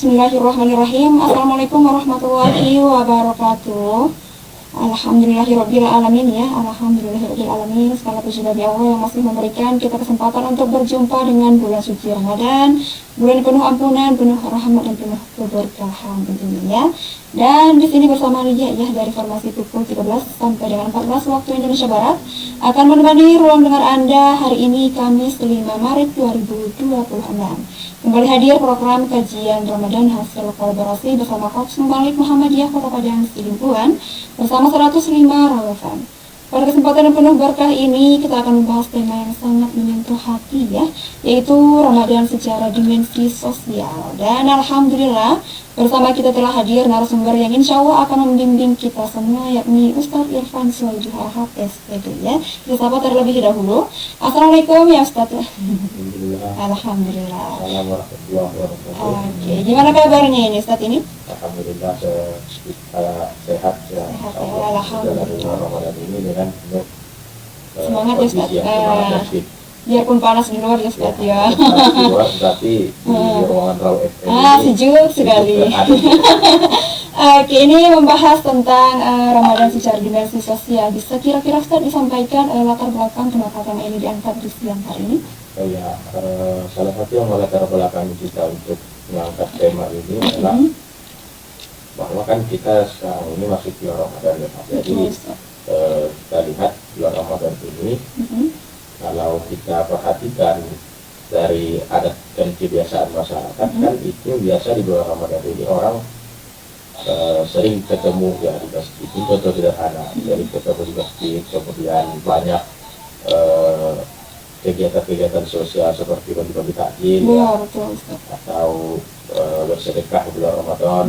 Bismillahirrahmanirrahim. Assalamualaikum warahmatullahi wabarakatuh. Alhamdulillahirabbil alamin ya. Alhamdulillahirabbil alamin. Segala puji bagi Allah yang masih memberikan kita kesempatan untuk berjumpa dengan bulan suci Ramadan, bulan penuh ampunan, penuh rahmat dan penuh keberkahan tentunya ya. Dan di sini bersama Lia ya dari formasi pukul 13 sampai dengan 14 waktu Indonesia Barat akan menemani ruang dengar Anda hari ini Kamis 5 Maret 2026. Kembali hadir program kajian Ramadan hasil kolaborasi bersama Coach Mubalik Muhammadiyah Kota Padang Sidimpuan bersama 105 Relevan. Pada kesempatan yang penuh berkah ini kita akan membahas tema yang sangat menyentuh hati ya, yaitu Ramadan secara dimensi sosial. Dan alhamdulillah bersama kita telah hadir narasumber yang insya Allah akan membimbing kita semua, yakni Ustadz Irfan Sulaiman Harahap SPD ya. Kita sapa terlebih dahulu. Assalamualaikum ya Ustadz. Alhamdulillah. Oke, gimana kabarnya ini Ustadz ini? Alhamdulillah sehat ya. Alhamdulillah. Ramadan ini dengan semangat ya Ustadz. Biarpun panas di luar ya Ustadz ya. Di luar tapi di ruangan Raw FM sejuk sekali. Oke, ini membahas tentang Ramadan secara dimensi sosial. Bisa kira-kira Ustadz disampaikan latar belakang kenapa tema ini diangkat di siang hari ini? Ya, salah satu yang melatar belakang kita untuk mengangkat tema ini adalah bahwa kan kita sekarang ini masih bulan Ramadan ya. Jadi kita lihat bulan Ramadan ini kalau kita perhatikan dari adat dan kebiasaan masyarakat kan itu biasa di bulan Ramadan ini orang sering ketemu ya di masjid. Itu contoh sederhana, jadi ketemu di masjid, kemudian banyak kegiatan-kegiatan sosial seperti bagi-bagi takjil ya, atau bersedekah di bulan Ramadan.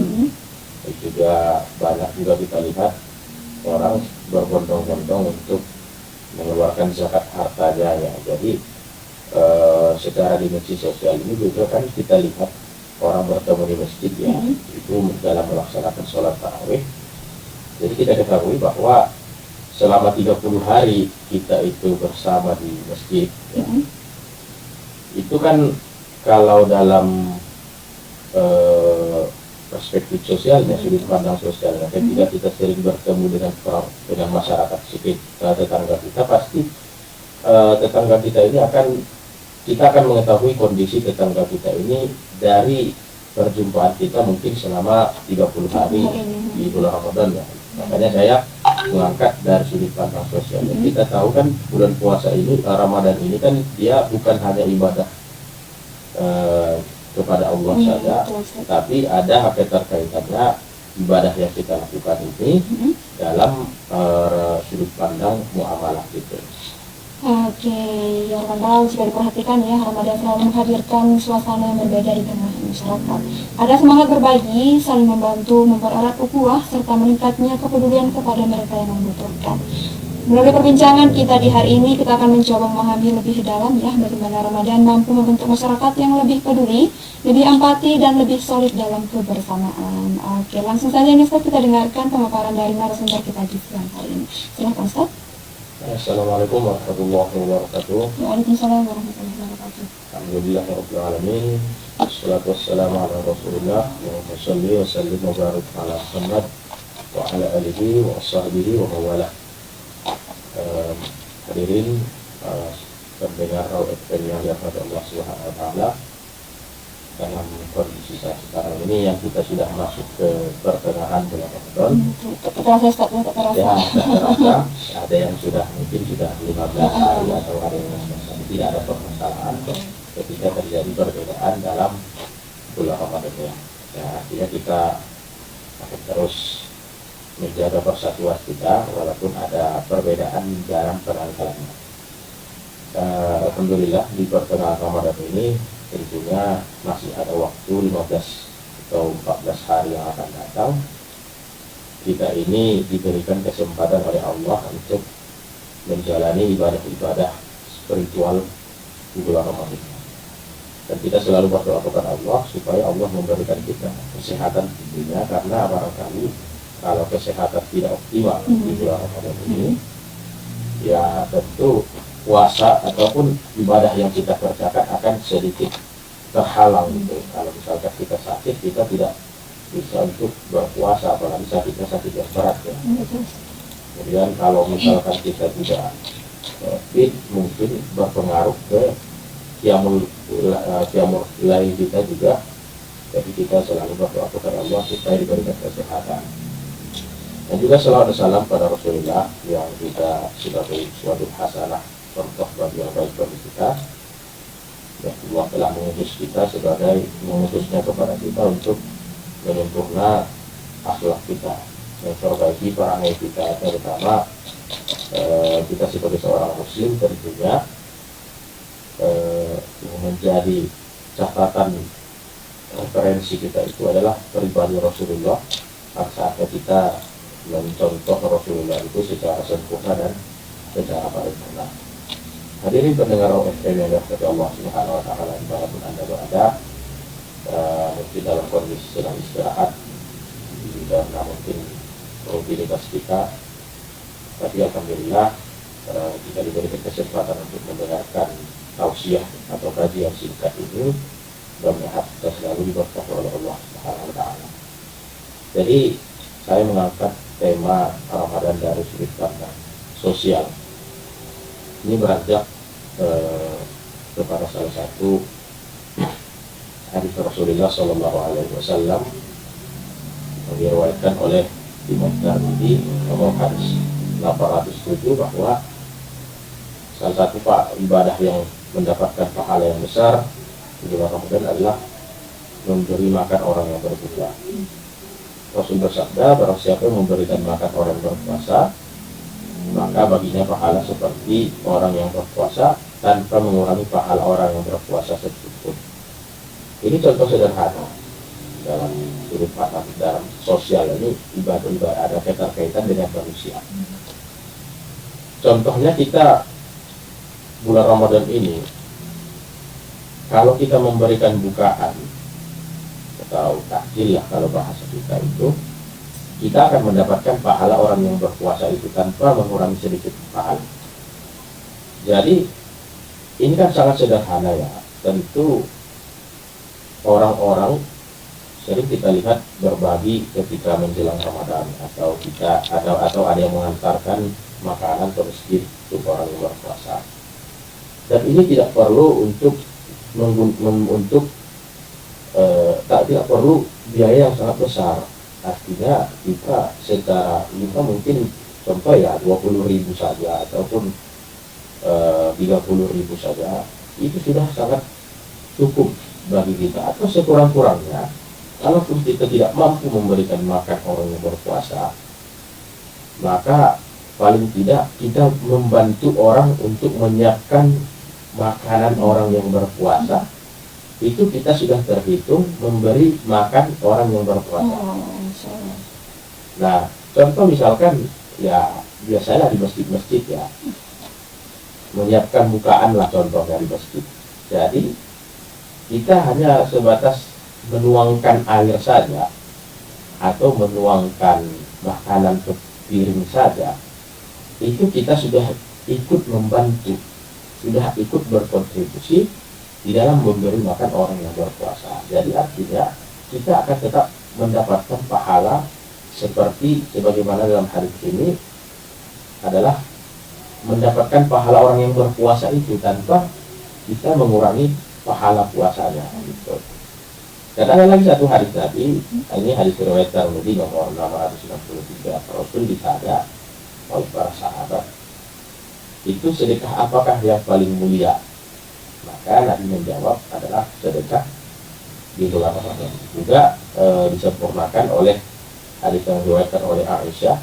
Itu juga banyak juga kita lihat orang berbondong-bondong untuk mengeluarkan zakat hartanya ya. Jadi secara dimensi sosial ini juga kan kita lihat orang bertemu di masjid ya, itu dalam melaksanakan sholat tarawih. Jadi kita ketahui bahwa selama 30 hari kita itu bersama di masjid ya. Itu kan kalau dalam perspektif sosialnya, sudut pandang sosialnya, ketika kita sering bertemu dengan masyarakat sekitar tetangga kita, pasti tetangga kita ini kita akan mengetahui kondisi tetangga kita ini dari perjumpaan kita mungkin selama 30 hari di bulan Ramadan ya. Makanya saya mengangkat dari sudut pandang sosial. Kita tahu kan bulan puasa ini, Ramadan ini kan dia bukan hanya ibadah kepada Allah saja, tapi ada keterkaitannya ibadah yang kita lakukan ini dalam sudut pandang muamalah gitu. Oke, ya Ramadan jika diperhatikan ya, Ramadan selalu menghadirkan suasana yang berbeda di tengah masyarakat. Ada semangat berbagi, saling membantu, mempererat ukhuwah, serta meningkatnya kepedulian kepada mereka yang membutuhkan. Melalui perbincangan kita di hari ini, kita akan mencoba memahami lebih dalam ya bagaimana Ramadan mampu membentuk masyarakat yang lebih peduli, lebih empati, dan lebih solid dalam kebersamaan. Oke, langsung saja nih Ustaz, kita dengarkan pemaparan dari narasumber kita di siang hari ini. Silakan Ustaz. Assalamualaikum warahmatullahi wabarakatuh. Waalaikumsalam warahmatullahi wabarakatuh. Alhamdulillahirabbil alamin. Wassalatu wassalamu ala Rasulillah wa shalli wa sallim wa barik ala Muhammad wa ala alihi wa sahbihi wa mawalah. Hadirin pendengar Raw FM yang dirahmati Allah Subhanahu wa taala, dalam kondisi sekarang ini yang kita sudah masuk ke pertengahan bulan Ramadan. Ya, terasa ada yang sudah mungkin sudah 15 hari atau hari yang tidak ada permasalahan ketika terjadi perbedaan dalam bulan Ramadan ya. Ya, artinya kita akan terus menjaga persatuan kita walaupun ada perbedaan dalam penanggalannya. Alhamdulillah di pertengahan Ramadan ini tentunya masih ada waktu 15 atau 14 hari yang akan datang. Kita ini diberikan kesempatan oleh Allah untuk menjalani ibadah-ibadah spiritual di bulan Ramadan. Dan kita selalu berdoa kepada Allah supaya Allah memberikan kita kesehatan di dunia, karena barangkali kalau kesehatan tidak optimal di bulan Ramadan ini, ya tentu puasa ataupun ibadah yang kita kerjakan akan sedikit terhalang gitu. Kalau misalkan kita sakit, kita tidak bisa untuk berpuasa, apalagi sakitnya sakit yang berat ya. Kemudian kalau misalkan kita tidak fit, mungkin berpengaruh ke qiyamul lail kita juga. Jadi kita selalu berdoa kepada Allah supaya diberikan kesehatan. Dan juga salawat dan salam pada Rasulullah yang kita sebagai suatu hasanah, contoh bagi yang baik bagi kita. Ya, Allah telah mengutus kita sebagai mengutusnya kepada kita untuk menyempurna akhlak kita, memperbaiki perangai kita, terutama kita sebagai seorang muslim tentunya menjadi catatan referensi kita itu adalah pribadi Rasulullah. Saatnya kita mencontoh Rasulullah itu secara sempurna dan secara paripurna. Hadirin pendengar OFM yang dirahmati Allah Subhanahu wa taala, dimanapun Anda berada, mungkin dalam kondisi sedang istirahat karena mungkin rutinitas kita, tapi alhamdulillah kita diberikan kesempatan untuk mendengarkan tausiah atau kajian singkat ini, mudah-mudahan kita selalu diberkahi oleh Allah Subhanahu wa taala. Jadi saya mengangkat tema Ramadan dari sudut pandang sosial. Ini beranjak kepada salah satu hadis Rasulullah Shallallahu Alaihi Wasallam yang diriwayatkan oleh Imam Tirmidzi nomor hadis 807, bahwa salah satu ibadah yang mendapatkan pahala yang besar di bulan Ramadan adalah memberi makan orang yang berbuka. Rasul bersabda, barang siapa yang memberikan makan orang yang berpuasa, maka baginya pahala seperti orang yang berpuasa tanpa mengurangi pahala orang yang berpuasa sedikitpun. Ini contoh sederhana dalam sudut pandang dalam sosial ini, ibadah ada kaitan dengan manusia. Contohnya kita bulan Ramadan ini, kalau kita memberikan bukaan atau takjil ya kalau bahasa kita itu, kita akan mendapatkan pahala orang yang berpuasa itu tanpa mengurangi sedikit pahala. Jadi ini kan sangat sederhana ya. Tentu orang-orang sering kita lihat berbagi ketika menjelang Ramadan, atau ada yang mengantarkan makanan ke masjid untuk orang yang berpuasa. Dan ini tidak perlu tidak perlu biaya yang sangat besar. Artinya kita secara mungkin contoh ya 20.000 saja ataupun 30.000 saja, itu sudah sangat cukup bagi kita. Atau sekurang-kurangnya, kalaupun kita tidak mampu memberikan makan orang yang berpuasa, maka paling tidak kita membantu orang untuk menyiapkan makanan orang yang berpuasa. Itu kita sudah terhitung memberi makan orang yang berpuasa. Nah, contoh misalkan ya biasanya di masjid-masjid ya, menyiapkan bukaan lah contohnya di masjid. Jadi kita hanya sebatas menuangkan air saja atau menuangkan makanan ke piring saja, itu kita sudah ikut membantu, sudah ikut berkontribusi di dalam memberi makan orang yang berpuasa. Jadi artinya kita akan tetap mendapatkan pahala seperti sebagaimana dalam hadis ini adalah mendapatkan pahala orang yang berpuasa itu tanpa kita mengurangi pahala puasanya gitu. Dan ada lagi satu hadis Nabi, ini hadis riwayat Tirmidzi nomor 663. Rasul ditanya oleh para sahabat, itu sedekah apakah yang paling mulia? Maka Nabi menjawab adalah sedekah di bulan Ramadan. Juga disempurnakan oleh hadis yang diriwayatkan oleh Aisyah,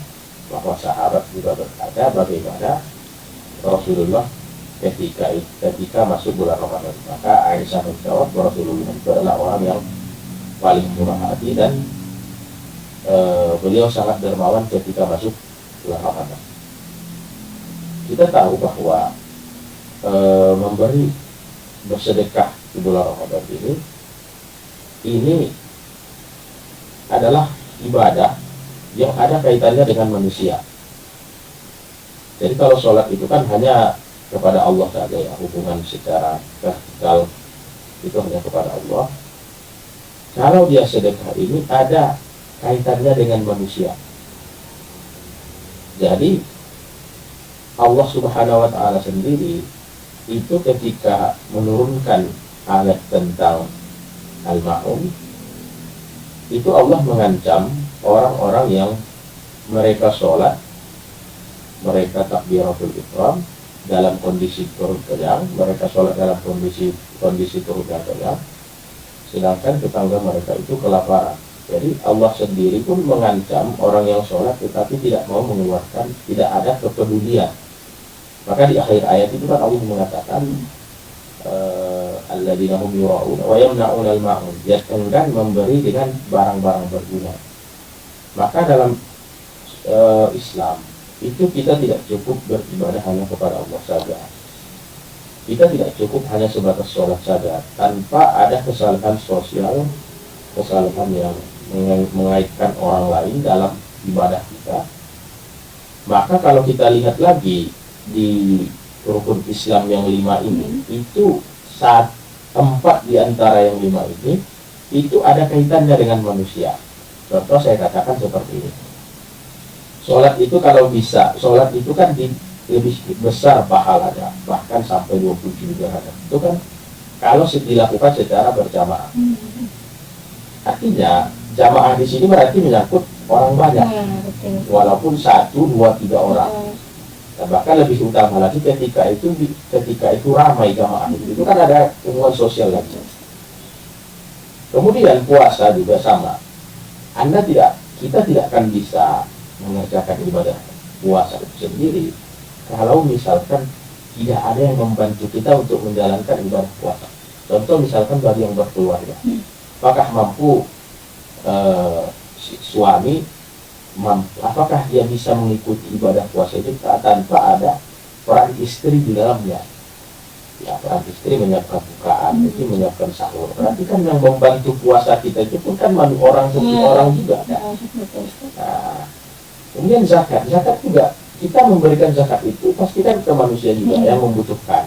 bahwa sahabat juga berkata bagaimana Rasulullah ketika masuk bulan Ramadan. Maka Aisyah menjawab bahwa Rasulullah itu adalah orang yang paling murah hati dan beliau sangat dermawan ketika masuk bulan Ramadan. Kita tahu bahwa memberi, bersedekah di bulan Ramadan ini adalah ibadah yang ada kaitannya dengan manusia. Jadi kalau sholat itu kan hanya kepada Allah saja ya, hubungan secara vertikal itu hanya kepada Allah. Kalau dia sedekah ini ada kaitannya dengan manusia. Jadi Allah Subhanahu wa Ta'ala sendiri itu ketika menurunkan ayat tentang al-ma'un, itu Allah mengancam orang-orang yang mereka sholat, mereka takbiratul ihram dalam kondisi turut kenyang, mereka sholat dalam kondisi turut kenyang, sedangkan tetangga mereka itu kelaparan. Jadi Allah sendiri pun mengancam orang yang sholat tetapi tidak mau mengeluarkan, tidak ada kepedulian. Maka di akhir ayat itu kan Allah mengatakan alladzina hum yura'un wa yamna'un al-ma'un, dia enggan memberi dengan barang-barang berguna. Maka dalam Islam itu kita tidak cukup beribadah hanya kepada Allah saja. Kita tidak cukup hanya sebatas sholat saja tanpa ada kesalahan sosial, kesalahan yang mengaitkan orang lain dalam ibadah kita. Maka kalau kita lihat lagi di rukun Islam yang 5 ini, itu 4 di antara yang 5 ini itu ada kaitannya dengan manusia. Contoh saya katakan seperti ini. Sholat itu kalau bisa, sholat itu kan lebih besar pahalanya, bahkan sampai 27 derajat. Itu kan kalau dilakukan secara berjamaah. Artinya jamaah di sini berarti menyangkut orang banyak, walaupun 1, 2, 3 orang. Nah, bahkan lebih utama lagi ketika itu ramai jamaah itu kan ada hubungan sosial lagi. Kemudian puasa juga sama. Kita tidak akan bisa mengerjakan ibadah puasa itu sendiri kalau misalkan tidak ada yang membantu kita untuk menjalankan ibadah puasa. Contoh misalkan bagi yang berkeluarga, apakah mampu suami apakah dia bisa mengikuti ibadah puasa itu tanpa ada peran istri di dalamnya? Ya, peran istri menyiapkan bukaan, itu menyiapkan sahur. Berarti kan yang membantu puasa kita itu pun kan orang seperti orang juga. Nah, kemudian zakat juga, kita memberikan zakat itu pasti kan ke manusia juga yang membutuhkan.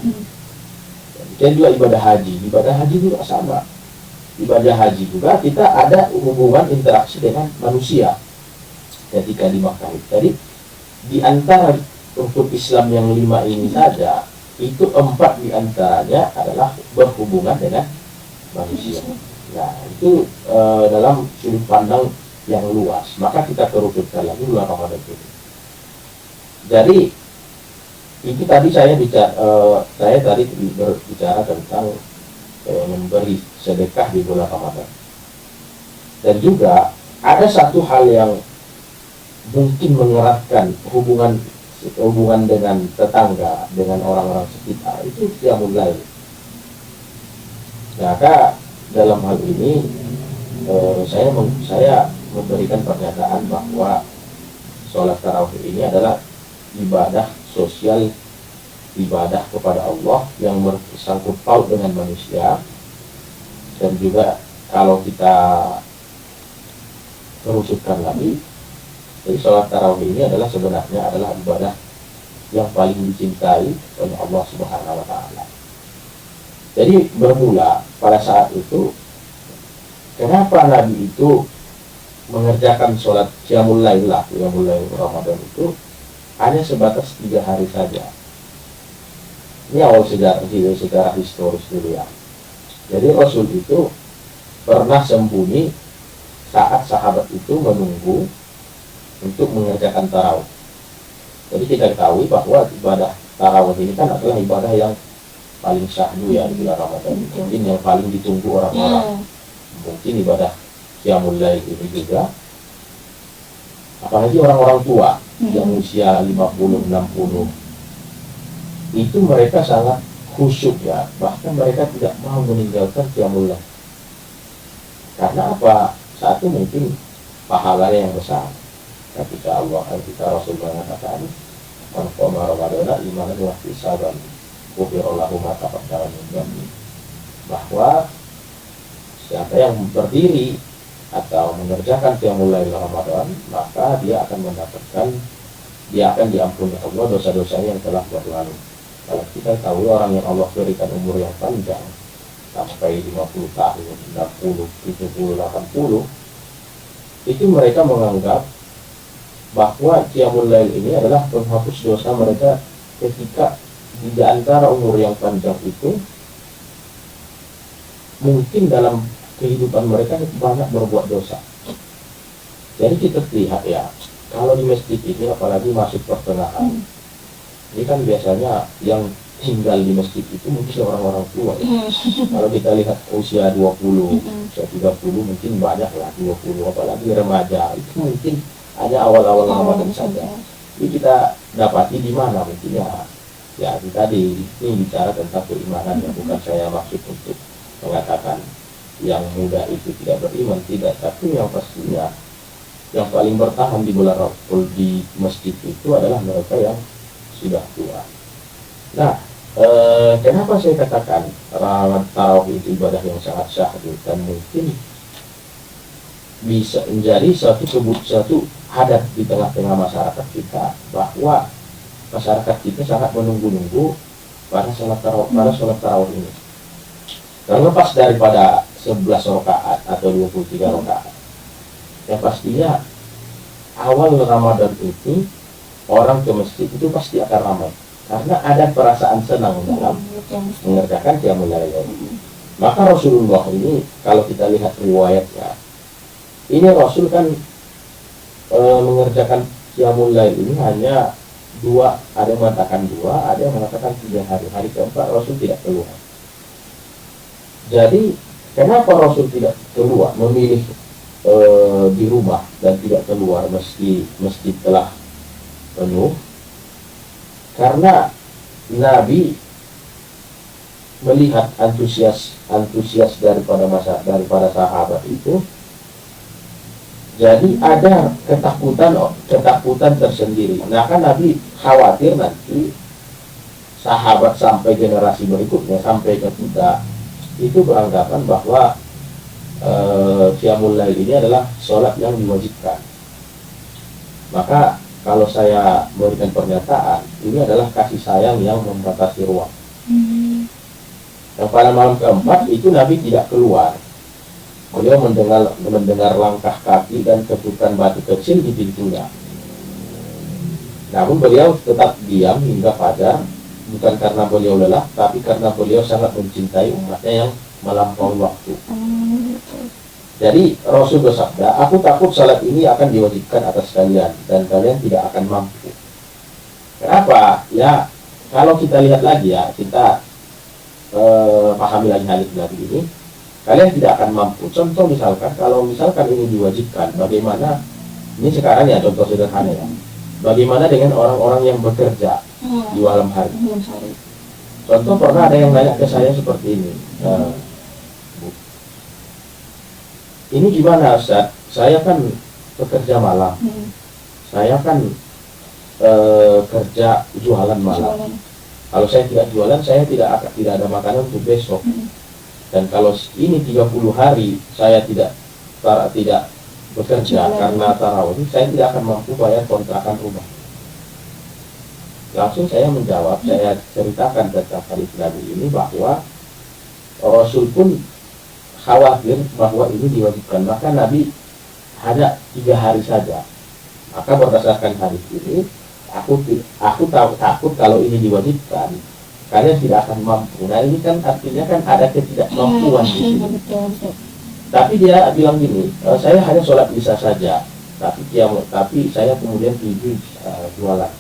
Dan juga ibadah haji juga sama. Ibadah haji juga kita ada hubungan interaksi dengan manusia ketika di Makkah. Jadi di antara rukun Islam yang 5 ini saja, itu 4 di antaranya adalah berhubungan dengan manusia. Nah, itu dalam sudut pandang yang luas. Maka kita kerucutkan lagi bulan Ramadan itu. Jadi itu tadi saya tadi berbicara tentang memberi sedekah di bulan Ramadan. Dan juga ada satu hal yang mungkin mengeratkan hubungan dengan tetangga, dengan orang-orang sekitar, itu qiyamul lail. Maka dalam hal ini saya memberikan pernyataan bahwa sholat tarawih ini adalah ibadah sosial, ibadah kepada Allah yang bersangkut paut dengan manusia. Dan juga kalau kita kerucutkan lagi, jadi sholat tarawih ini sebenarnya adalah ibadah yang paling dicintai oleh Allah Subhanahu wa Ta'ala. Jadi bermula pada saat itu, kenapa Nabi itu mengerjakan sholat qiyamul lail Ramadan itu hanya sebatas 3 hari saja. Ini awal sejarah historis dulu ya. Jadi Rasul itu pernah sembunyi saat sahabat itu menunggu untuk mengerjakan tarawih. Jadi kita ketahui bahwa ibadah tarawih ini kan adalah ibadah yang paling syahdu ya di bulan Ramadan. Mungkin yang paling ditunggu orang-orang. Mungkin ibadah qiyamul lail ini juga. Apalagi orang-orang tua yang usia 50, 60. Itu mereka sangat khusyuk ya. Bahkan mereka tidak mau meninggalkan qiyamul lail. Karena apa? Satu mungkin pahalanya yang besar. Ketika Rasul mengatakan man qama ramadhana imanan wa ihtisaban ghufira lahu ma taqaddama min dhanbi, bahwa siapa yang berdiri atau mengerjakan qiyamul lail Ramadan, maka dia akan diampuni Allah dosa-dosanya yang telah berlalu. Kalau kita tahu orang yang Allah berikan umur yang panjang, sampai 50 tahun, 60, 70, 80, itu mereka menganggap bahwa Qiyamul Lail ini adalah penghapus dosa mereka ketika di antara umur yang panjang itu mungkin dalam kehidupan mereka banyak berbuat dosa. Jadi kita lihat ya, kalau di masjid ini apalagi masuk pertengahan, ini kan biasanya yang tinggal di masjid itu mungkin orang-orang tua ya. Kalau kita lihat usia 20, usia 30 mungkin banyak lah 20, apalagi remaja itu mungkin hanya awal-awal Ramadan saja. Jadi kita dapati di mana mungkin ya tadi ini bicara tentang keimanan ya, bukan saya maksud untuk mengatakan yang muda itu tidak beriman, tidak, tapi yang pastinya yang paling bertahan di bulan Ramadan di masjid itu adalah mereka yang sudah tua. Nah, kenapa saya katakan tarawih itu ibadah yang sangat syahdu dan mungkin bisa menjadi satu adat di tengah-tengah masyarakat kita, bahwa masyarakat kita sangat menunggu-nunggu pada sholat tarawih ini. Terlepas daripada 11 rakaat atau 23 rakaat, yang pastinya awal Ramadan itu orang ke masjid itu pasti akan ramai karena ada perasaan senang dalam mengerjakan Qiyamul Lail. Maka Rasulullah ini kalau kita lihat riwayatnya, ini Rasul kan mengerjakan Qiyamul Lail ini hanya 2, ada yang mengatakan 2, ada yang mengatakan 3 hari. Hari keempat Rasul tidak keluar. Jadi kenapa Rasul tidak keluar, memilih di rumah dan tidak keluar meski masjid telah penuh? Karena Nabi melihat antusias daripada sahabat itu, jadi ada ketakutan tersendiri. Nah kan Nabi khawatir nanti sahabat sampai generasi berikutnya, sampai ke kita, itu beranggapan bahwa Qiyamul Lail ini adalah sholat yang diwajibkan. Maka kalau saya memberikan pernyataan, ini adalah kasih sayang yang membatasi ruang. Yang pada malam keempat itu Nabi tidak keluar. Beliau mendengar langkah kaki dan ketukan batu kecil di pintunya. Namun beliau tetap diam hingga fajar, bukan karena beliau lelah, tapi karena beliau sangat mencintai umatnya yang melampaui waktu. Jadi Rasul bersabda, aku takut salat ini akan diwajibkan atas kalian dan kalian tidak akan mampu. Kenapa? Ya kalau kita lihat lagi ya, kita pahami lagi hadis Nabi ini, kalian tidak akan mampu. Contoh misalkan, kalau misalkan ini diwajibkan, bagaimana? Ini sekarang ya contoh sederhana ya. Bagaimana dengan orang-orang yang bekerja di malam hari? Contoh pernah ada yang nanya ke saya seperti ini. Ini gimana Ustaz? Saya kan bekerja malam. Saya kan kerja jualan malam. Kalau saya tidak jualan, saya tidak ada makanan untuk besok. Dan kalau ini 30 hari saya tidak bekerja karena tarawih, saya tidak akan mampu bayar kontrakan rumah. Langsung saya menjawab, saya ceritakan tentang hadis Nabi ini bahwa Rasul pun khawatir bahwa ini diwajibkan. Maka Nabi hanya 3 hari saja. Maka berdasarkan hadis ini, aku takut kalau ini diwajibkan, kalian tidak akan mampu. Nah ini kan artinya kan ada ketidakmampuan di sini. Tapi dia bilang gini, saya hanya sholat isya saja, tapi saya kemudian pergi jualan.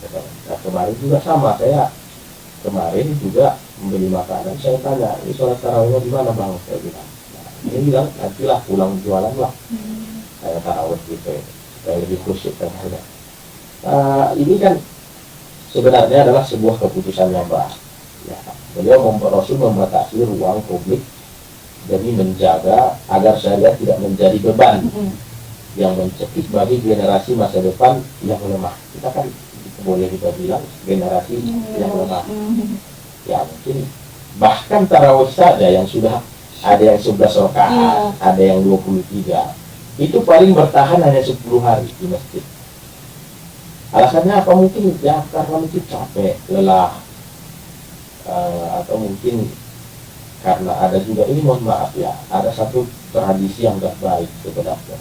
Nah, kemarin juga sama, saya kemarin juga membeli makanan. Saya tanya, ini sholat tarawihnya di mana bang? Saya bilang. Dia bilang, nantilah pulang jualan lah. Saya tarawih gitu ya, supaya lebih khusyuk dan harga. Ini kan sebenarnya adalah sebuah keputusan yang baik. Ya, Rasul membatasi ruang publik demi menjaga agar syariat tidak menjadi beban yang mencekik bagi generasi masa depan yang lemah. Kita kan boleh kita bilang generasi yang lemah. Ya mungkin bahkan tarawih saja yang sudah ada yang 11 rakaat, ada yang 23, itu paling bertahan hanya 10 hari di masjid. Alasannya apa? Mungkin ya karena mungkin capek, lelah, atau mungkin karena ada juga, ini mohon maaf ya, ada satu tradisi yang gak baik sebenarnya.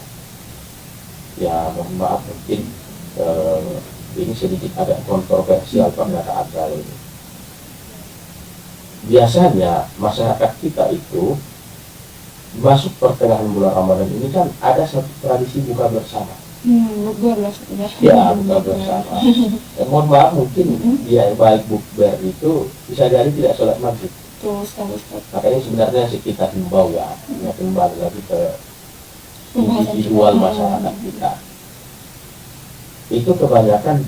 Ya mohon maaf mungkin ini sedikit agak kontroversial pernyataan saya ini. Biasanya masyarakat kita itu masuk pertengahan bulan Ramadan ini kan ada satu tradisi buka bersama. Bukber lah Ya, buka bersama. Dan mohon maaf mungkin dia baik bukber itu bisa jadi tidak sholat maghrib. Betul sekali, Ustaz. Makanya sebenarnya sih kita himbau ya, kembali lagi ke individual masyarakat kita. Itu kebanyakan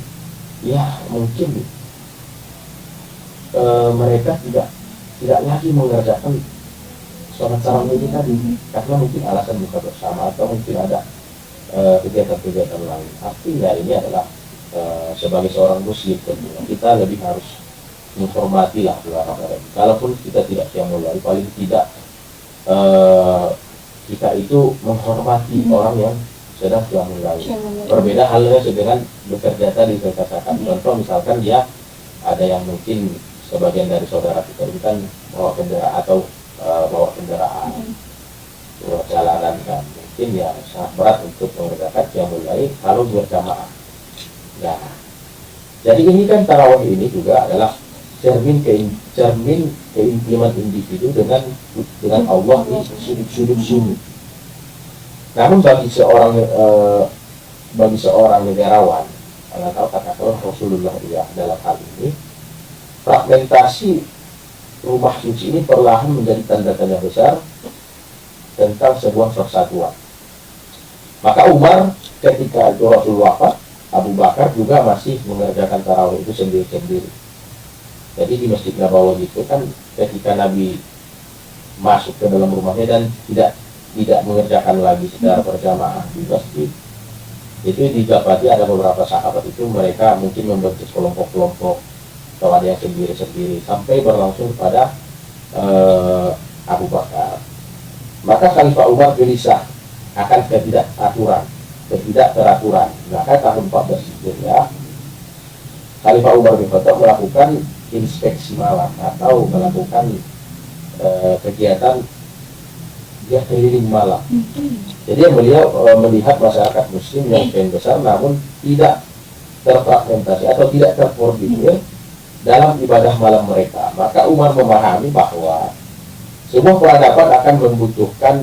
ya mungkin mereka tidak lagi mengerjakan sholat tarawih ini tadi, karena mungkin alasan buka bersama atau mungkin ada kegiatan-kegiatan lain. Artinya ini adalah sebagai seorang muslim tentunya kita lebih harus menghormati lah bulan Ramadan. Kalaupun kita tidak qiyamul lail, paling tidak kita itu menghormati orang yang sedang qiyamul lail. Berbeda halnya dengan bekerja tadi saya katakan. Contoh misalkan dia ada yang mungkin sebagian dari saudara kita itu kan bawa kendaraan atau bawa kendaraan jalanan kan, mungkin ya sangat berat untuk mengerjakan qiyamul lail kalau berjamaah. Nah, jadi ini kan tarawih ini juga adalah cermin keintiman individu dengan Allah di sudut-sudut sini. Namun bagi seorang negarawan, atau kata Rasulullah ya dalam hal ini, fragmentasi rumah suci ini perlahan menjadi tanda tanya besar tentang sebuah persatuan. Maka Umar ketika itu Rasul wafat, Abu Bakar juga masih mengerjakan tarawih itu sendiri-sendiri. Jadi di Masjid Nabawi itu kan ketika Nabi masuk ke dalam rumahnya dan tidak mengerjakan lagi secara berjamaah di masjid, itu didapati ada beberapa sahabat itu mereka mungkin membentuk kelompok-kelompok atau ada yang sendiri-sendiri sampai berlangsung pada Abu Bakar. Maka Khalifah Umar gelisah akan ketidakteraturan. Maka tahun 14 Hijriah Khalifah Umar bin Khattab melakukan inspeksi malam atau melakukan kegiatan dia keliling malam. Jadi beliau melihat masyarakat muslim yang sebagian besar namun tidak terfragmentasi atau tidak terkoordinir dalam ibadah malam mereka. Maka Umar memahami bahwa sebuah peradaban akan membutuhkan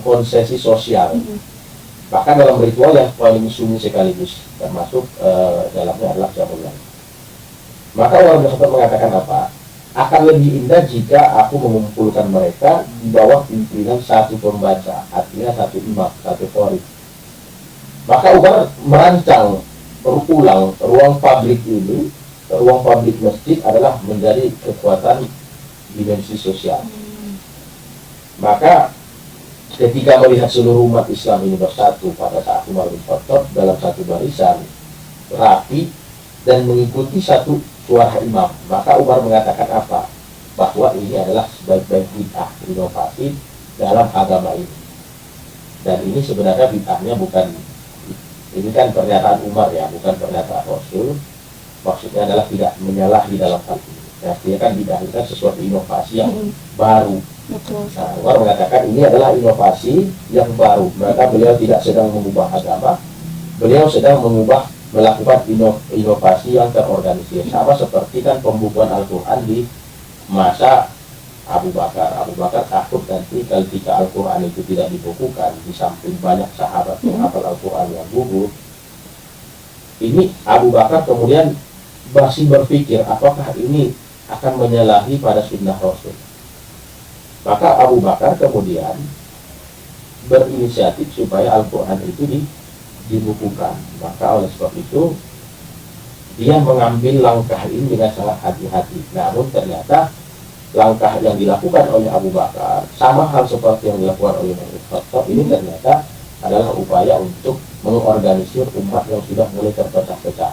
konsesi sosial. Bahkan dalam ritual yang paling sunyi sekaligus termasuk dalamnya adalah qiyamul lail. Maka Umar bin Khattab mengatakan apa? Akan lebih indah jika aku mengumpulkan mereka di bawah pimpinan satu pembaca, artinya satu imam, satu qari. Maka Umar merancang berulang ruang publik ini, ruang publik masjid adalah menjadi kekuatan dimensi sosial. Maka ketika melihat seluruh umat Islam ini bersatu pada saat Umar bin Khattab dalam satu barisan rapi dan mengikuti satu suara imam, maka Umar mengatakan apa? Bahwa ini adalah sebaik-baik bid'ah, inovasi dalam agama ini. Dan ini sebenarnya bid'ahnya bukan, ini kan pernyataan Umar ya, bukan pernyataan Rasul. Maksudnya adalah tidak menyalahi dalam hal ini. Artinya kan bid'ah itu kan sesuatu inovasi yang baru. Nah, Umar mengatakan ini adalah inovasi yang baru. Maka beliau tidak sedang mengubah agama, beliau sedang melakukan inovasi yang terorganisir. Sama seperti kan pembukuan Al-Quran di masa Abu Bakar. Abu Bakar takut nanti ketika Al-Quran itu tidak dibukukan, di samping banyak sahabat yang hafal Al-Quran yang gugur, ini Abu Bakar kemudian masih berpikir apakah ini akan menyalahi pada sunnah Rasul. Maka Abu Bakar kemudian berinisiatif supaya Al-Quran itu dibukukan. Maka oleh sebab itu dia mengambil langkah ini dengan sangat hati-hati. Namun ternyata langkah yang dilakukan oleh Abu Bakar sama hal seperti yang dilakukan oleh Umar bin Khattab ini ternyata adalah upaya untuk mengorganisir umat yang sudah mulai terpecah-pecah.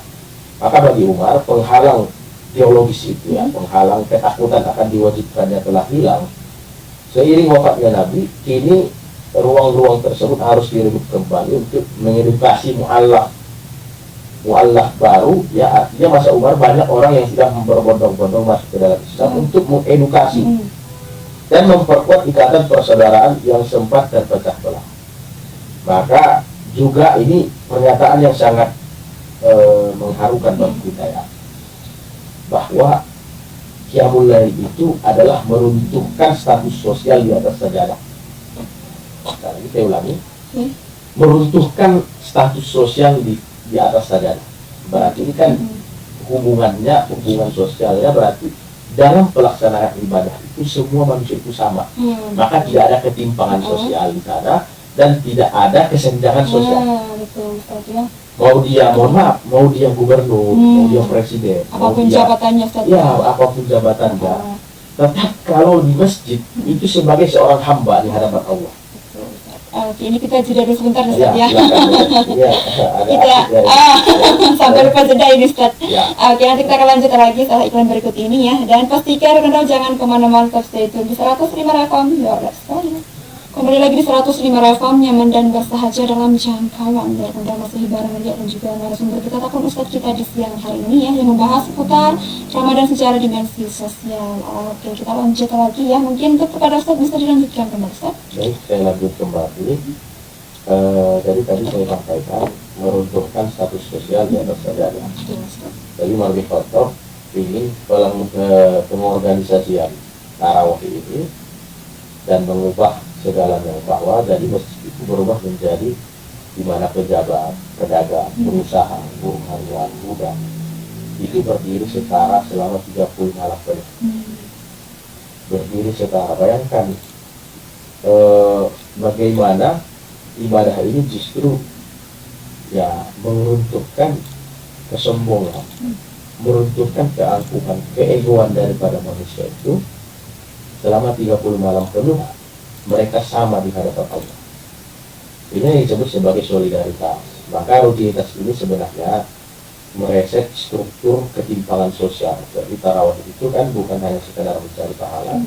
Maka bagi Umar penghalang teologis itu ya, penghalang ketakutan akan diwajibkannya telah hilang. Seiring wafatnya Nabi, kini ruang-ruang tersebut harus direbut kembali untuk mengedukasi mu'allaf mu'allaf baru, ya artinya masa Umar banyak orang yang sudah berbondong-bondong masuk ke dalam Islam untuk mengedukasi dan memperkuat ikatan persaudaraan yang sempat terpecah belah. Maka juga ini pernyataan yang sangat mengharukan bagi kita ya, bahwa Qiyamul Lail itu adalah meruntuhkan status sosial di atas sajadah. Sekarang ini saya ulangi, meruntuhkan status sosial di atas sajadah. Berarti ini kan hubungan sosialnya berarti dalam pelaksanaan ibadah itu semua manusia itu sama. Maka tidak ada ketimpangan sosial di sana dan tidak ada kesenjangan sosial. Betul, Ustaz, ya. Mau dia, mohon maaf, mau dia gubernur, mau dia presiden, apapun jabatannya, Ustaz. Ya, apapun jabatannya. Tetap kalau di masjid itu sebagai seorang hamba di hadapan Allah. Oke, ini kita jeda dulu sebentar, Ustaz, Ya. Kita sampai lupa jeda ini, Ustaz. Oke, nanti kita akan lanjut lagi setelah iklan berikut ini ya. Dan pastikan rekan jangan kemana-mana, tetap stay tune di 105 FM. Kembali lagi di 105 FM, nyaman dan bersahaja dalam jangkauan. Dan Anda masih bareng Lia dan juga narasumber kita ataupun Ustadz kita di siang hari ini ya, yang membahas seputar Ramadan secara dimensi sosial. Oke, kita lanjut lagi ya. Mungkin untuk kepada Ustadz bisa dilanjutkan kembali, Ustadz. Baik, saya lanjut kembali. Jadi tadi saya sampaikan meruntuhkan status sosial di atas sajadah. Jadi Marbi Khotob ingin pengorganisasian tarawih ini dan mengubah segalanya, bahwa dari masjid itu berubah menjadi di mana pejabat, pedagang, pengusaha, buruh harian, budak itu berdiri setara selama 30 malam penuh. Berdiri setara. Bayangkan bagaimana ibadah ini justru ya meruntuhkan kesombongan, meruntuhkan keangkuhan, keegoan daripada manusia itu. Selama 30 malam penuh mereka sama di hadapan Allah. Ini yang disebut sebagai solidaritas. Maka rutinitas ini sebenarnya mereset struktur ketimpangan sosial. Jadi tarawih itu kan bukan hanya sekedar mencari pahala,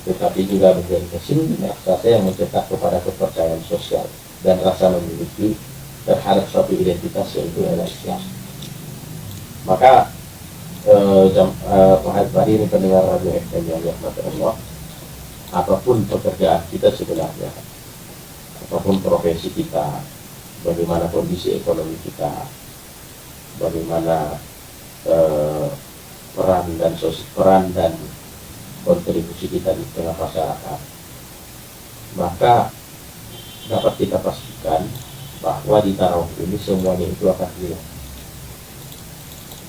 tetapi juga menjadi mesin rasa yang mencetak kepada kepercayaan sosial dan rasa memiliki terhadap suatu identitas, yaitu adalah Islam. Maka hadirin pendengar Radio FM yang dirahmati Allah, apapun pekerjaan kita sebenarnya, apapun profesi kita, bagaimana kondisi ekonomi kita, bagaimana peran dan kontribusi kita di tengah masyarakat, maka dapat kita pastikan bahwa di tarawih ini semuanya itu akan hilang.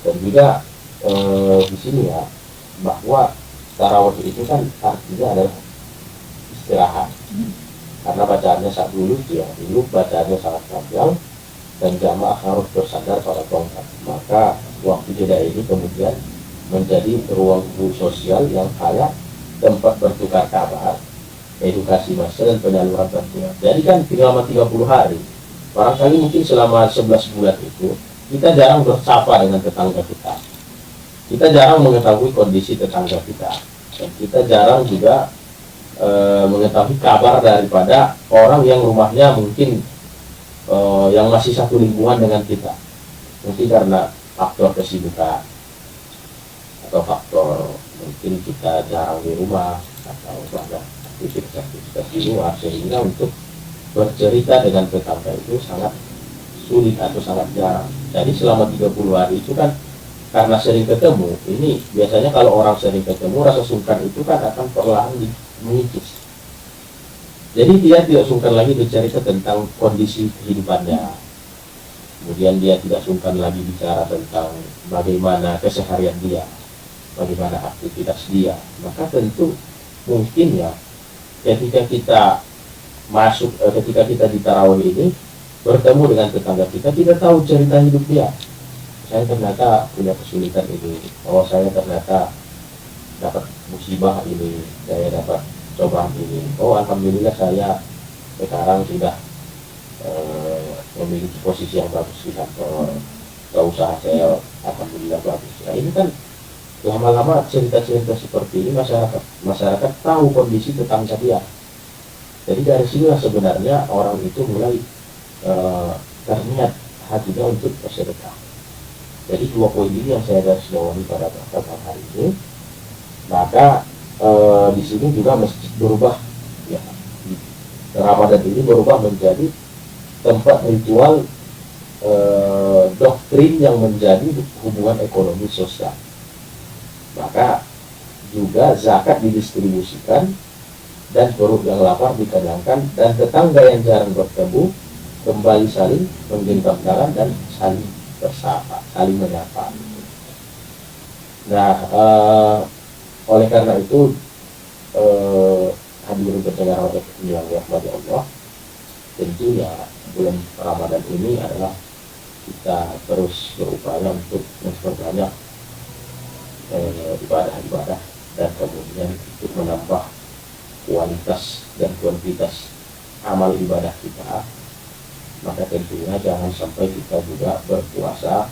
Dan juga di sini ya, bahwa tarawih itu kan artinya adalah istirahat, karena bacaannya saat dulu bacaannya sangat panjang dan jamaah harus bersandar pada tongkat. Maka waktu jeda ini kemudian menjadi ruang sosial yang kaya, tempat bertukar kabar, edukasi massa dan penyaluran bantuan. Jadi kan selama 30 hari, barangkali mungkin selama 11 bulan itu kita jarang bersapa dengan tetangga kita, kita jarang mengetahui kondisi tetangga kita, dan kita jarang juga mengetahui kabar daripada orang yang rumahnya mungkin yang masih satu lingkungan dengan kita, mungkin karena faktor kesibukan atau faktor mungkin kita jarang di rumah atau bahkan aktivitas di luar, sehingga untuk bercerita dengan tetangga itu sangat sulit atau sangat jarang. Jadi selama 30 hari itu kan karena sering ketemu, ini biasanya kalau orang sering ketemu, rasa sungkan itu kan akan perlahan mengikis. Jadi dia tidak sungkan lagi bercerita tentang kondisi kehidupannya. Kemudian dia tidak sungkan lagi bicara tentang bagaimana keseharian dia, bagaimana aktivitas dia. Maka tentu mungkin ya, ketika kita ketika kita di tarawih ini bertemu dengan tetangga kita tahu cerita hidup dia. Saya ternyata punya kesulitan ini, saya ternyata dapat musibah ini, saya dapat cobaan ini. Alhamdulillah saya sekarang sudah memiliki posisi yang bagus di kantor, usaha saya alhamdulillah bagus. Nah ini kan lama-lama cerita-cerita seperti ini masyarakat tahu kondisi tetangga dia. Jadi dari sinilah sebenarnya orang itu mulai terniat hatinya untuk bersedekah. Jadi 2 poin ini yang saya garis bawahi pada kesempatan hari ini. Maka di sini juga masjid berubah, ya, Ramadan ini berubah menjadi tempat ritual doktrin yang menjadi hubungan ekonomi sosial. Maka juga zakat didistribusikan dan perut yang lapar dikadangkan, dan tetangga yang jarang bertemu kembali saling menggenggam tangan dan saling bersapa, saling menyapa. Nah, oleh karena itu hadirin pendengar yang dirahmati Allah, tentu ya bulan Ramadan ini adalah kita terus berupaya untuk memperbanyak ibadah-ibadah, dan kemudian untuk menambah kualitas dan kuantitas amal ibadah kita. Maka tentunya jangan sampai kita juga berpuasa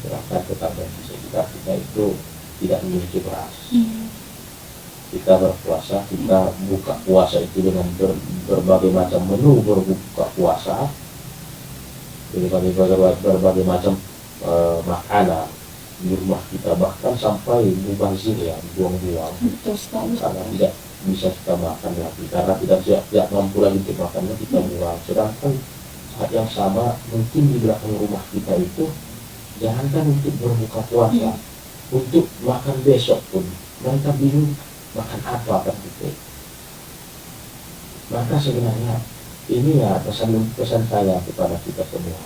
sedangkan tetangga di sekitar kita itu tidak memiliki beras. Kita berpuasa, kita buka puasa itu dengan berbagai macam menu berbuka puasa, berbagai macam makanan di rumah kita, bahkan sampai mubazir, ya, dibuang-buang karena tidak bisa kita makan lagi, karena tidak mampu lagi untuk makannya, kita buang. Sedangkan saat yang sama mungkin di belakang rumah kita itu, jangankan untuk berbuka puasa, untuk makan besok pun mereka bingung makan apa kan gitu. Maka sebenarnya ini ya pesan saya kepada kita semua,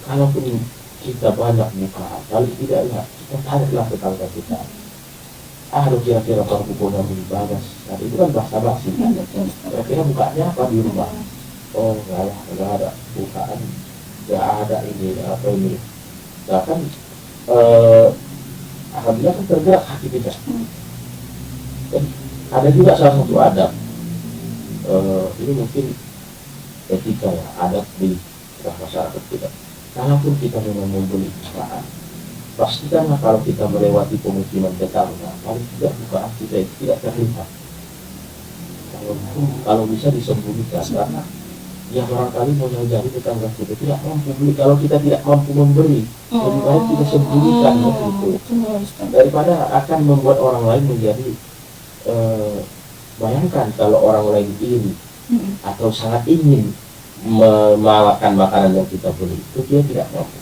kalaupun kita banyak buka, paling tidak ya kita tariklah tetangga kita. Kira-kira kalau bukunya ibadah, nah itu kan basa-basi kan. Kira-kira bukanya apa di rumah? Oh enggak ada bukaan, enggak ada ini apa ini. Bahkan alhamdulillah kan tergerak hati kita. Dan ada juga salah satu adab, ini mungkin etika ya, adab di masyarakat kita. Kalaupun kita memang membeli bukaan, pastikanlah kalau kita melewati pemukiman tetangga, paling tidak bukaan kita itu tidak terlihat. Kalau bisa disembunyikan, karena ya barangkali mau jadi tetangga kita tidak mampu beli. Kalau kita tidak mampu memberi, lebih baik kita sembunyikan gitu, daripada akan membuat orang lain menjadi bayangkan kalau orang lain iri atau sangat ingin memakan makanan yang kita beli, itu dia tidak mampu.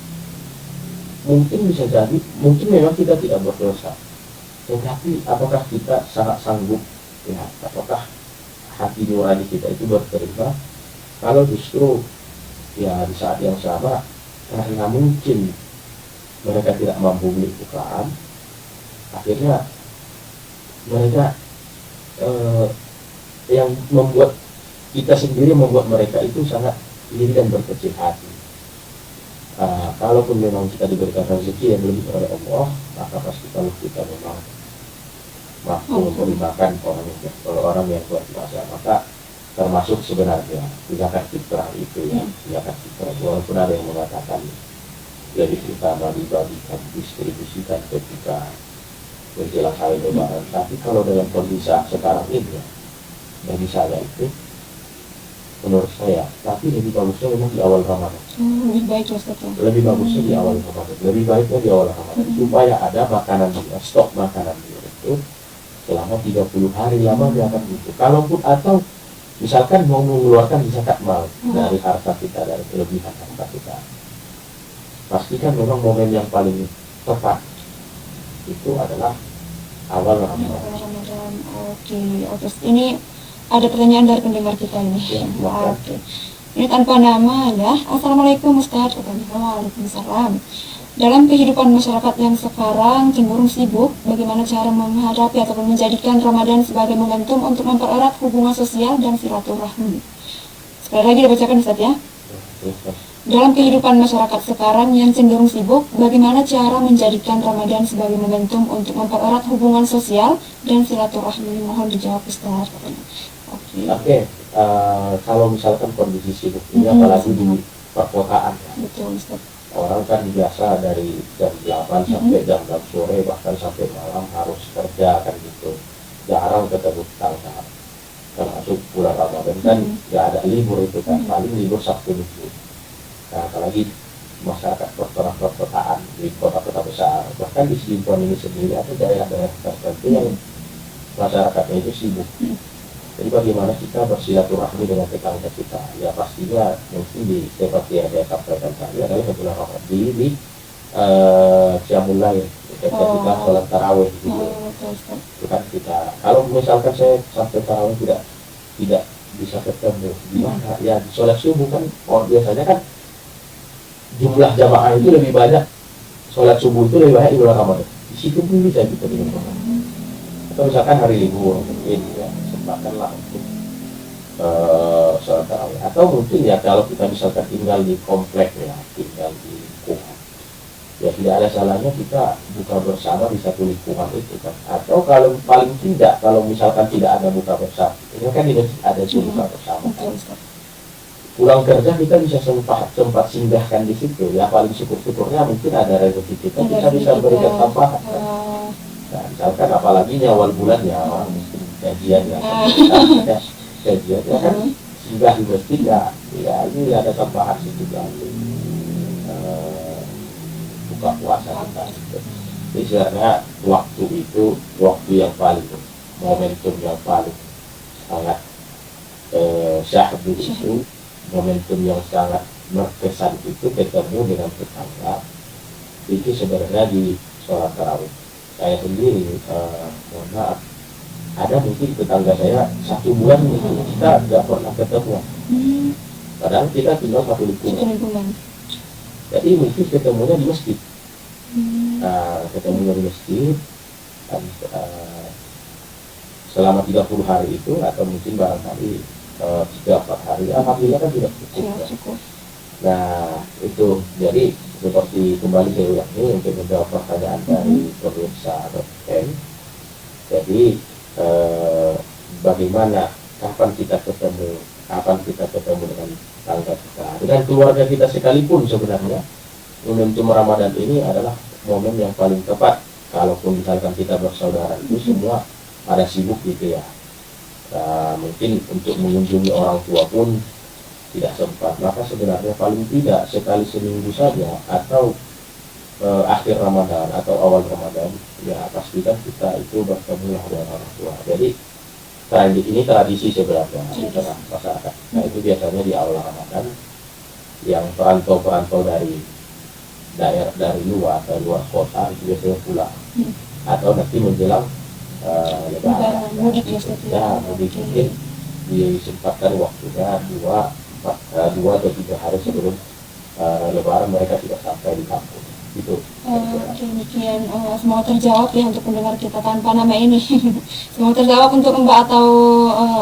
Mungkin bisa jadi, mungkin memang kita tidak berdosa, tetapi apakah kita sangat sanggup, ya, apakah hati nurani kita itu berterima kalau justru ya di saat yang sama, karena mungkin mereka tidak mampu beli bukaan, akhirnya mereka yang membuat kita sendiri, membuat mereka itu sangat iri dan berkecil hati. Kalaupun memang kita diberikan rezeki yang lebih oleh Allah, maka pasti kalau kita memang mampu memberi makan orang yang buat puasa, maka termasuk sebenarnya zakat fitrah itu ya, zakat fitrah, walaupun ada yang mengatakan lebih utama dibagikan, distribusikan ketika menjelang hari Lebaran, tapi kalau dalam kondisi sekarang ini ya, bagi saya itu, menurut saya, tapi lebih bagusnya memang di awal Ramadan. Lebih baik lebih bagusnya di awal Ramadan, lebih baiknya di awal Ramadan, supaya ada makanan dia, stok makanan dia itu selama 30 hari lamanya akan itu. Kalaupun atau misalkan mau mengeluarkan zakat mal dari harta kita, dari kelebihan harta kita, pastikan memang momen yang paling tepat itu adalah awal Ramadan. Oke. Ini ada pertanyaan dari pendengar kita ini. Ya, Oke. Ini tanpa nama ya. Assalamualaikum Ustaz. Waalaikumsalam. Dalam kehidupan masyarakat yang sekarang cenderung sibuk, bagaimana cara menghadapi ataupun menjadikan Ramadan sebagai momentum untuk mempererat hubungan sosial dan silaturahmi? Sekali lagi dibacakan Ustaz ya. Dalam kehidupan masyarakat sekarang yang cenderung sibuk, bagaimana cara menjadikan Ramadan sebagai momentum untuk mempererat hubungan sosial dan silaturahmi? Mohon dijawab Ustaz. Oke. Kalau misalkan kondisi sibuk ini, apalagi di perkotaan ya. Betul Ustaz. Orang kan biasa dari jam 8 sampai jam 6 sore, bahkan sampai malam harus kerja kan gitu. Jarang ketemu tetangga. Termasuk bulan Ramadan kan nggak ada libur itu kan, paling libur Sabtu Minggu. Nah, apalagi masyarakat perkotaan di kota-kota besar, bahkan di Sidoarjo ini sendiri atau daerah-daerah tertentu yang masyarakatnya itu sibuk. Jadi bagaimana kita bersilaturahmi dengan tetangga kita? Ya pastinya mungkin seperti yang saya sampaikan tadi adalah bulan Ramadan di Qiyamul Lail, ketika kita sholat tarawih gitu. Itu kan kita, kalau misalkan saya sampai tarawih tidak bisa ketemu di mana? Ya di sholat subuh kan, biasanya kan jumlah jamaah itu lebih banyak, sholat subuh itu lebih banyak di bulan Ramadan. Di situ pun bisa kita dengar. Atau misalkan hari libur mungkin ya sempatkanlah untuk sholat tarawih. Atau mungkin ya kalau kita misalkan tinggal di komplek ya, tinggal di lingkungan, ya tidak ada salahnya kita buka bersama di satu lingkungan itu kan. Atau kalau paling tidak, kalau misalkan tidak ada buka bersama, ini kan di masjid ada buka bersama kan. Pulang kerja kita bisa sempat singgahkan di situ ya, paling syukur-syukurnya mungkin ada rezeki kita bisa berikan tambahan kan. Nah, misalkan apalagi awal bulan ya mungkin gajian ya gajian ya kan, singgah di masjid ya ini ada tambahan juga buka puasa kita. Jadi sebenarnya waktu itu waktu yang paling, momentum yang paling sangat syahdu itu, momentum yang sangat berkesan itu ketemu dengan tetangga itu sebenarnya di sholat tarawih. Saya sendiri mohon maaf, ada mungkin tetangga saya 1 bulan itu kita tidak pernah ketemu, padahal kita tinggal satu lingkungan. Jadi mungkin ketemunya di masjid. Ketemunya di masjid dan, selama 30 hari itu atau mungkin barangkali 3-4 hari, alhamdulillah kan tidak cukup. Nah itu jadi seperti kembali saya ulangi untuk menjawab pertanyaan dari pemirsa .m. Jadi bagaimana, kapan kita ketemu dengan tangga kita, dengan keluarga kita sekalipun. Sebenarnya momentum Ramadan ini adalah momen yang paling tepat. Kalaupun misalkan kita bersaudara itu semua pada sibuk gitu ya, mungkin untuk mengunjungi orang tua pun tidak sempat, maka sebenarnya paling tidak sekali seminggu saja atau akhir Ramadan atau awal Ramadan ya pastikan kita itu bertemu dengan orang tua. Jadi ini tradisi sebenarnya di tengah masyarakat. Nah itu biasanya di awal Ramadan yang perantau dari daerah, dari luar kota itu biasanya pulang, atau nanti menjelang Lebaran mudik mungkin disempatkan waktunya 2 atau 3 hari sebelum Lebaran mereka tidak sampai di kampung itu. Demikian, semoga terjawab ya untuk pendengar kita tanpa nama ini. Semoga terjawab untuk Mbak atau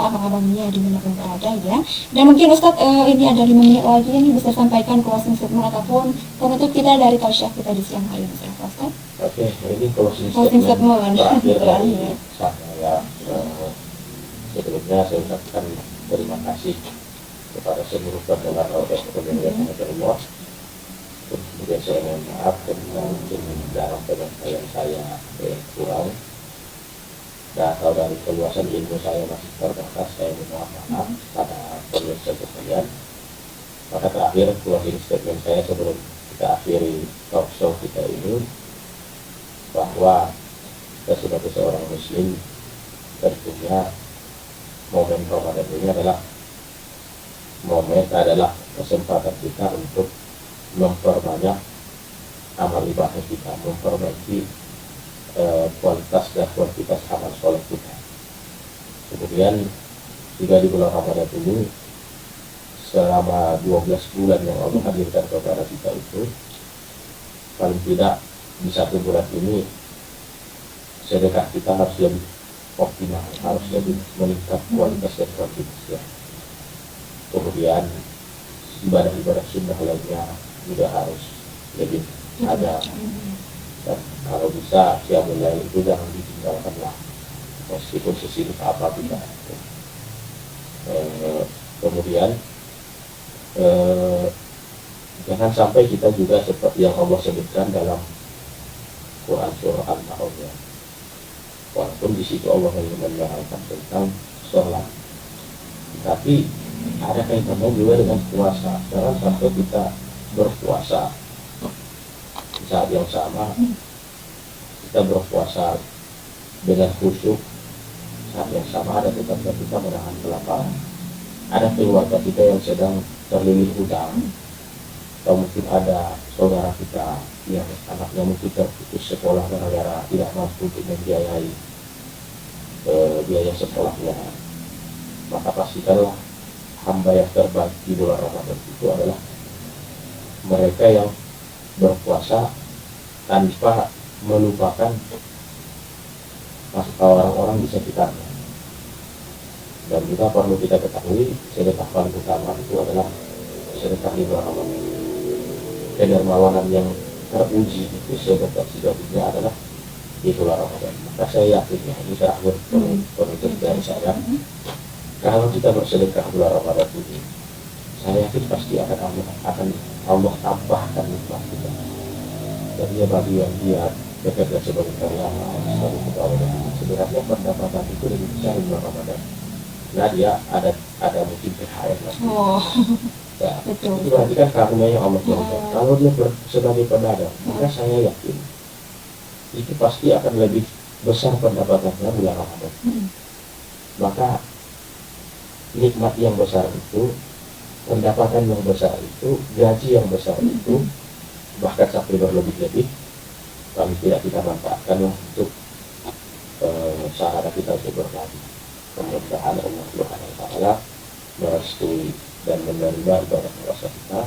abang-abangnya di mana pun berada ya. Dan mungkin Ustadz ini ada 5 menit lagi ini bisa sampaikan closing statement ataupun penutup kita dari tausiah kita di siang hari ini, Ustadz. Oke, ini closing statement terakhir dari saya. Sebelumnya saya ucapkan terima kasih kepada seluruh pendengar audio yang Allah. Kemudian saya mohon maaf mungkin dalam penyampaian saya kurang atau dari keluasan ilmu saya masih terbatas, saya mohon maaf pada pemirsa sekalian. Maka terakhir closing statement saya sebelum kita akhiri talk show kita ini, bahwa kita sebagai seorang muslim tentunya momen Ramadan ini adalah kesempatan kita untuk memperbanyak amal ibadah kita, memperbaiki kualitas dan kuantitas amal soleh kita. Kemudian juga di bulan Ramadan ini, selama 12 bulan yang Allah hadirkan kepada kita itu, paling tidak di 1 bulan ini sedekah kita harus lebih optimal, harus lebih meningkat kualitas dan kuantitasnya. Kemudian ibadah-ibadah sunnah lainnya juga harus lebih ada, dan kalau bisa qiyamul lail itu jangan ditinggalkanlah meskipun sesibuk apa kita. Kemudian jangan sampai kita juga seperti yang Allah sebutkan dalam Quran surah Al-Nahl ya, walaupun di situ Allah menerangkan tentang sholat, tapi ada kaitannya juga dengan puasa. Jangan sampai kita berpuasa Di saat yang sama kita berpuasa dengan khusyuk, saat yang sama ada tetangga kita menahan kelaparan, ada keluarga kita yang sedang terlilit hutang, atau mungkin ada saudara kita yang anaknya mungkin terputus sekolah gara-gara tidak mampu untuk membiayai biaya sekolahnya. Maka pastikanlah hamba yang terbaik di bulan Ramadan itu adalah mereka yang berpuasa tanpa melupakan orang-orang di sekitarnya. Dan juga perlu kita ketahui, sedekah paling utama itu adalah sedekah di bulan Ramadan. Kedermawanan yang teruji itu sejatinya adalah di bulan Ramadan. Maka saya yakin ya, ini terakhir penutup dari saya, kalau kita bersedekah bulan Ramadan ini, saya yakin pasti akan Allah tambahkan nikmat kita. Dan dia bagi yang dia bekerja sebagai karyawan, sebagai pegawai negeri, sebenarnya pendapatan itu lebih besar di bulan Ramadan. Nah dia ada mungkin THR lagi. Ya, betul. Itu berarti kan karunia yang Allah berikan. Kalau dia sebagai pedagang, maka saya yakin itu pasti akan lebih besar pendapatannya bulan Ramadan. Maka nikmat yang besar itu, pendapatan yang besar itu, gaji yang besar itu, bahkan sampai berlebih-lebih, paling tidak kita manfaatkanlah untuk sahabat kita untuk berbagi. Mudah-mudahan Allah Subhanahu wa Ta'ala merestui dan menerima ibadah puasa kita,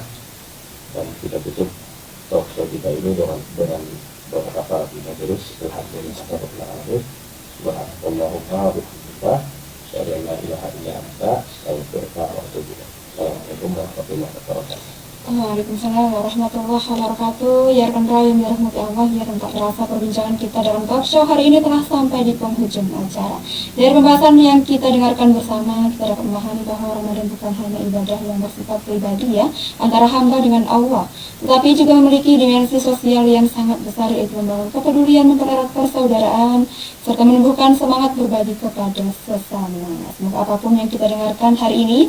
dan kita tutup talk show kita ini dengan doa kafarat majelis setelah dari satu pelajaran. Subhanallahumma wa bihamdika, asyhadu an la ilaha illa anta, astaghfiruka wa atubu ilaik. Assalamualaikum warahmatullahi wabarakatuh. Waalaikumsalam warahmatullahi wabarakatuh. Ya rekan yang dirahmati Allah, ya rekan tak terasa perbincangan kita dalam talk show hari ini telah sampai di penghujung acara. Dari pembahasan yang kita dengarkan bersama, kita dapat memahami bahwa Ramadan bukan hanya ibadah yang bersifat pribadi ya, antara hamba dengan Allah, tetapi juga memiliki dimensi sosial yang sangat besar, yaitu membangun kepedulian, mempererat persaudaraan, serta menumbuhkan semangat berbagi kepada sesama. Semoga apapun yang kita dengarkan hari ini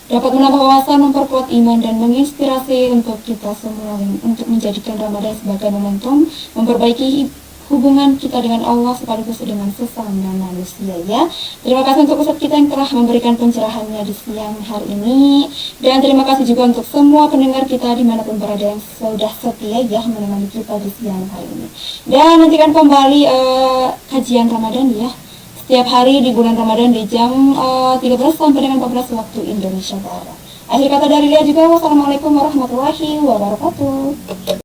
dapat menambah wawasan, memperkuat iman, dan menginspirasi untuk kita semua untuk menjadikan Ramadan sebagai momentum memperbaiki hubungan kita dengan Allah sekaligus dengan sesama manusia ya. Terima kasih untuk Ustadz kita yang telah memberikan pencerahannya di siang hari ini, dan terima kasih juga untuk semua pendengar kita dimanapun berada yang sudah setia ya menemani kita di siang hari ini. Dan nantikan kembali kajian Ramadan ya setiap hari di bulan Ramadan di jam 13 sampai dengan 14 waktu Indonesia Barat. Akhir kata dari Lia juga, wassalamualaikum warahmatullahi wabarakatuh.